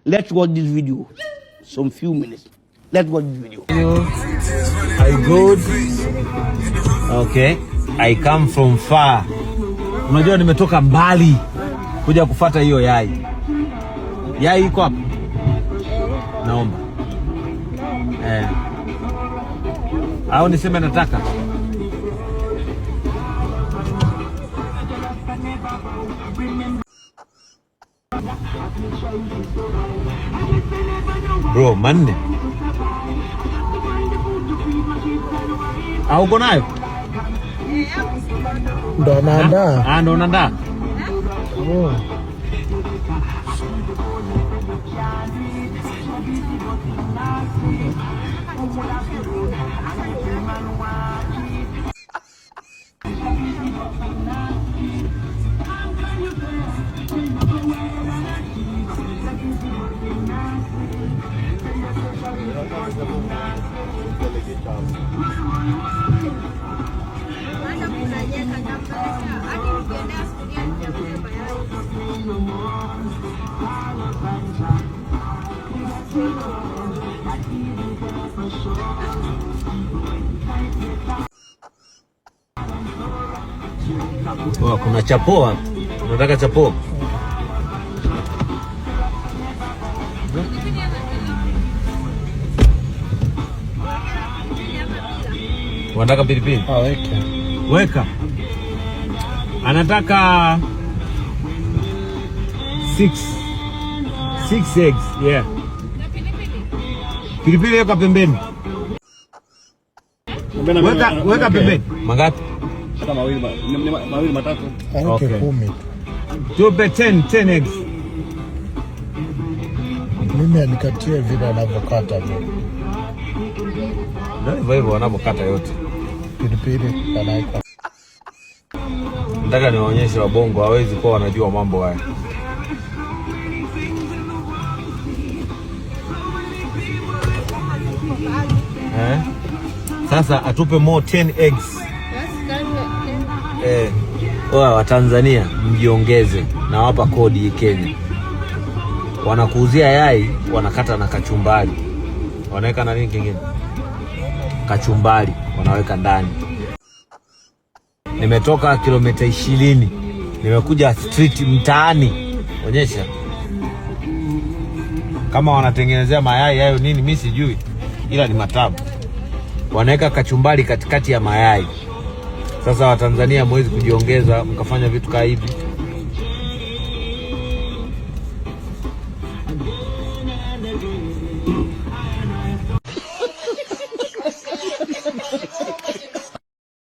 Let's watch this video. Some few minutes. Let's watch this video. I good. Okay. I come from far. Unajua nimetoka mbali kuja kufuata hiyo yai. Yai iko hapa. Naomba. Au niseme nataka. Bro, manne. Au uko nayo? Ndo naandaa. Ndo naandaa. Oh. Oh, kuna chapoa. Unataka chapoa? Unataka pilipili? Weka. Anataka 6 eggs, yeah. Pilipili weka pembeni. Weka pembeni. Mangapi? Hata mawili matatu. Okay. 10. Tupe 10 eggs. Mimi anikatie vile anavyokata tu. Ndio hivyo wanavyokata yote. Pilipili anaika. Nataka niwaonyeshe wabongo hawezi kuwa wanajua mambo haya. Sasa atupe more 10 eggs. Wa Tanzania mjiongeze na wapa kodi Kenya. Wanakuuzia yai, wanakata na kachumbari. Wanaweka na nini kingine? Kachumbari wanaweka ndani. Nimetoka kilomita 20. Nimekuja street mtaani. Onyesha. Kama wanatengenezea mayai hayo nini mimi sijui. Ila ni matamu. Wanaweka kachumbari katikati ya mayai. Sasa Watanzania mwezi kujiongeza mkafanya vitu kama hivi.